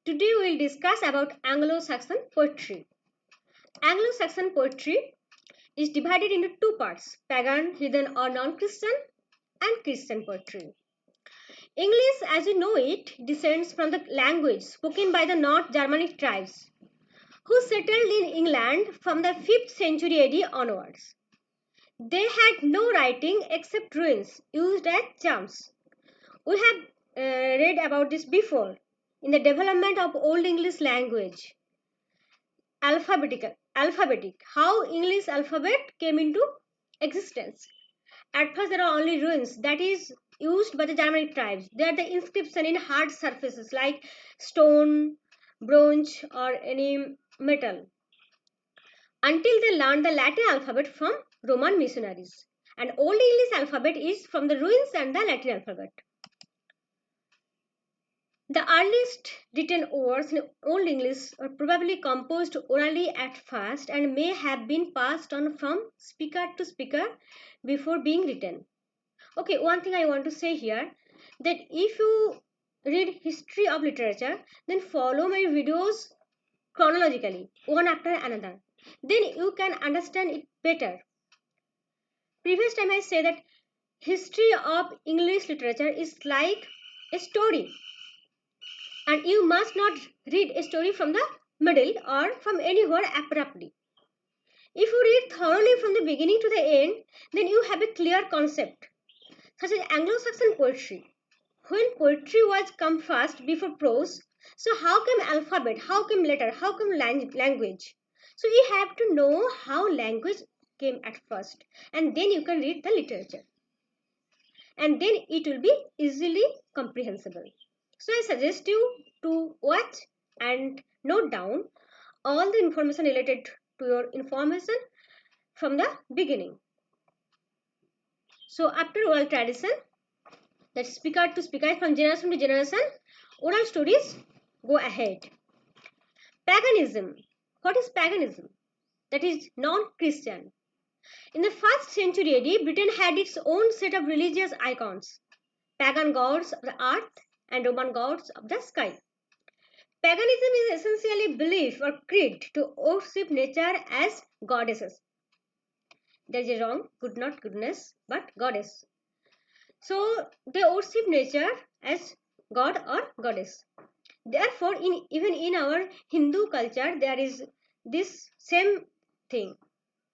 Today we will discuss about Anglo-Saxon poetry. Anglo-Saxon poetry is divided into two parts: pagan, heathen or non-Christian, and Christian poetry. English as we know it descends from the language spoken by the North Germanic tribes who settled in England from the 5th century AD onwards. They had no writing except runes used as charms. We have read about this before in the development of Old English language. Alphabetic, how English alphabet came into existence. At first there are only runes that is used by the Germanic tribes. They are the inscription in hard surfaces like stone, bronze or any metal, until they learned the Latin alphabet from Roman missionaries. And Old English alphabet is from the ruins and the Latin alphabet. The earliest written words in Old English are probably composed orally at first and may have been passed on from speaker to speaker before being written. Okay, one thing I want to say here, that if you read history of literature, then follow my videos chronologically, one after another. Then you can understand it better. Previous time I say that history of English literature is like a story. And you must not read a story from the middle or from anywhere abruptly. If you read thoroughly from the beginning to the end, then you have a clear concept, such as Anglo-Saxon poetry. When poetry was come first before prose, so how came alphabet, how came letter, how came language? So you have to know how language came at first, and then you can read the literature. And then it will be easily comprehensible. So I suggest you to watch and note down all the information related to your information from the beginning. So after oral tradition, that speaker to speaker, from generation to generation, oral stories go ahead. Paganism. What is paganism? That is non-Christian. In the 1st century AD, Britain had its own set of religious icons: pagan gods of the earth and Roman gods of the sky. Paganism is essentially belief or creed to worship nature as goddesses. There is a wrong, good not goodness, but goddess. So they worship nature as god or goddess. Therefore, even in our Hindu culture, there is this same thing,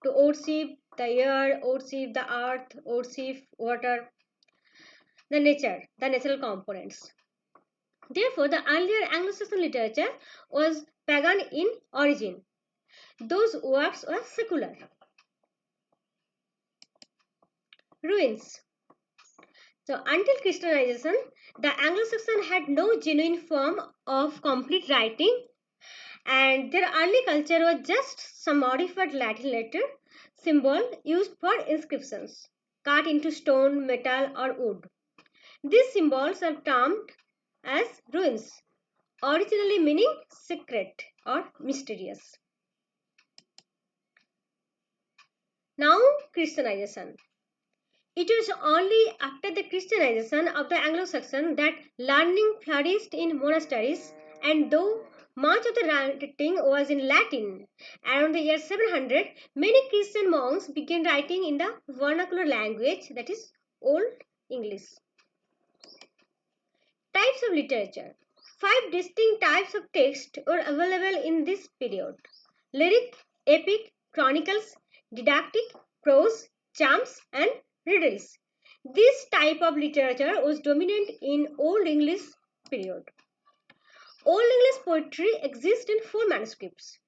to worship the air, worship the earth, worship water, the nature, the natural components. Therefore, the earlier Anglo-Saxon literature was pagan in origin. Those works were secular. Ruins. So, until Christianization, the Anglo-Saxon had no genuine form of complete writing, and their early culture was just some modified Latin letter symbol used for inscriptions, cut into stone, metal, or wood. These symbols are termed as ruins, originally meaning secret or mysterious. Now, Christianization. It was only after the Christianization of the Anglo-Saxon that learning flourished in monasteries, and though much of the writing was in Latin, around the year 700, many Christian monks began writing in the vernacular language, that is Old English. Types of literature. 5 distinct types of text were available in this period: lyric, epic, chronicles, didactic, prose, charms, and riddles. This type of literature was dominant in Old English period. Old English poetry exists in 4 manuscripts: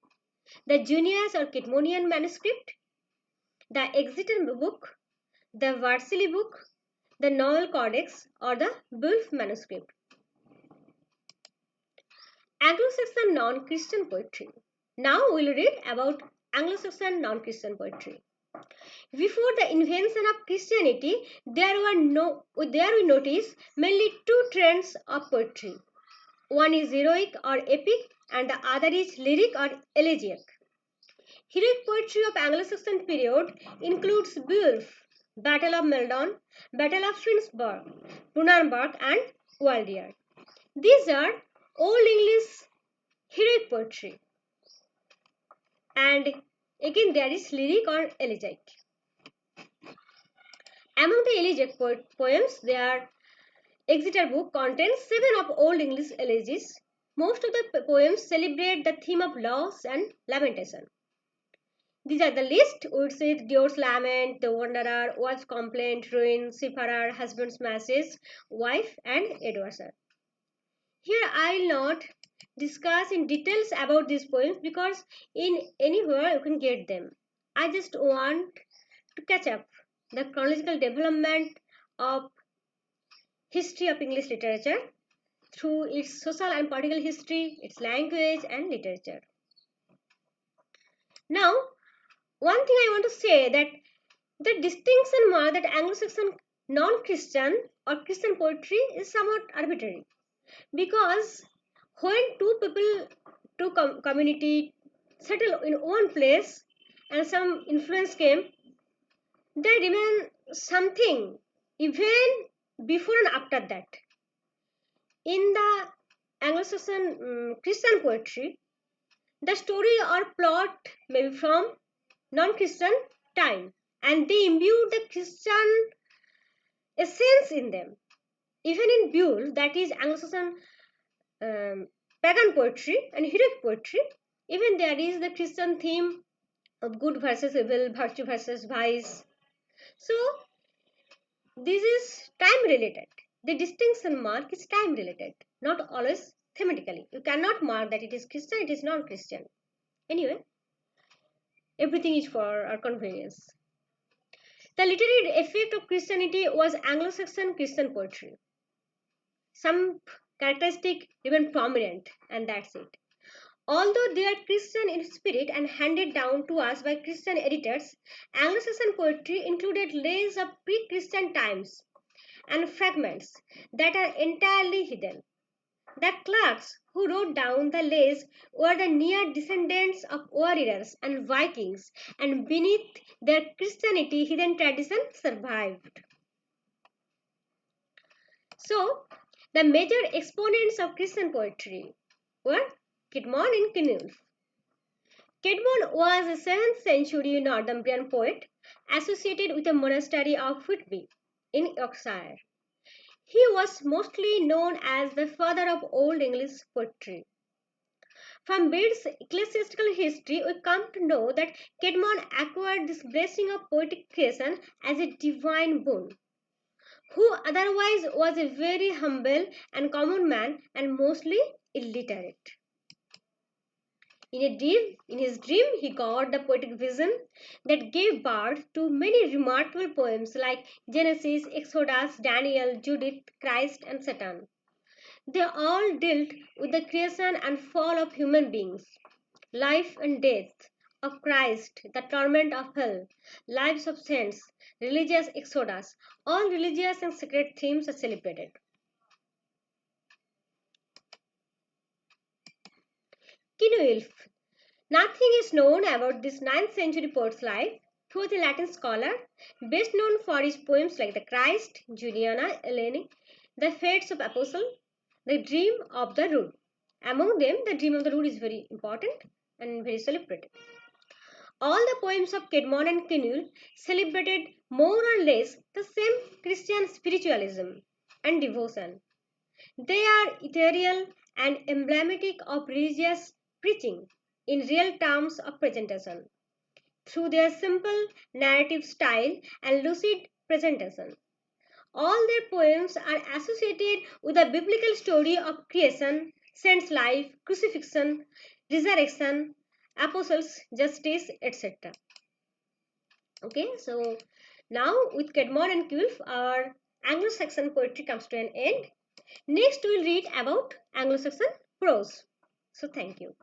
the Junius or Kitmonian manuscript, the Elizabethan book, the Vercelli book, the Noel Codex, or the Bulf manuscript. Anglo-Saxon non-Christian poetry. Now we will read about Anglo-Saxon non-Christian poetry. Before the invention of Christianity, there we notice mainly 2 trends of poetry. One is heroic or epic, and the other is lyric or elegiac. Heroic poetry of Anglo-Saxon period includes Beowulf, Battle of Meldon, Battle of Finnsburg, Brunanburh, and Waldeyer. These are Old English heroic poetry, and again there is lyric or elegiac. Among the elegiac poems, their Exeter book contains 7 of Old English elegies. Most of the poems celebrate the theme of loss and lamentation. These are the list: would say Dior's lament, the wanderer, wife's complaint, ruin, seafarer, husband's message, wife, and adversary. Here I'll not discuss in details about these poems because in anywhere you can get them. I just want to catch up the chronological development of history of English literature through its social and political history, its language and literature. Now, one thing I want to say that the distinction mark that Anglo-Saxon non-Christian or Christian poetry is somewhat arbitrary, because when two people, community settle in one place and some influence came, they remain something even before and after that. In the Anglo-Saxon Christian poetry, the story or plot may be from non-Christian time, and they imbue the Christian essence in them. Even in Buell, that is Anglo-Saxon pagan poetry and heroic poetry, even there is the Christian theme of good versus evil, virtue versus vice. So this is time related. The distinction mark is time related, not always thematically. You cannot mark that it is Christian, it is non-Christian. Anyway, everything is for our convenience. The literary effect of Christianity was Anglo-Saxon Christian poetry. Some characteristic remain prominent, and that's it. Although they are Christian in spirit and handed down to us by Christian editors, Anglo-Saxon poetry included layers of pre-Christian times and fragments that are entirely hidden. The clerks who wrote down the lays were the near descendants of warriors and Vikings, and beneath their Christianity, hidden tradition survived. So, the major exponents of Christian poetry were Caedmon and Cynewulf. Caedmon was a 7th century Northumbrian poet associated with the monastery of Whitby in Yorkshire. He was mostly known as the father of Old English poetry. From Bede's ecclesiastical history, we come to know that Caedmon acquired this blessing of poetic creation as a divine boon, who otherwise was a very humble and common man and mostly illiterate. In his dream, he got the poetic vision that gave birth to many remarkable poems like Genesis, Exodus, Daniel, Judith, Christ, and Satan. They all dealt with the creation and fall of human beings, life and death of Christ, the torment of hell, lives of saints, religious exodus. All religious and sacred themes are celebrated. Cynewulf. Nothing is known about this 9th century poet's life. He was a Latin scholar, best known for his poems like the Christ, Juliana, Eleni, the Fates of Apostle, the Dream of the Rood. Among them, the Dream of the Rood is very important and very celebrated. All the poems of Caedmon and Cynewulf celebrated more or less the same Christian spiritualism and devotion. They are ethereal and emblematic of religious preaching in real terms of presentation, through their simple narrative style and lucid presentation. All their poems are associated with the biblical story of creation, saints' life, crucifixion, resurrection, apostles, justice, etc. Okay, so now with Caedmon and Cynewulf, our Anglo-Saxon poetry comes to an end. Next, we will read about Anglo-Saxon prose. So, thank you.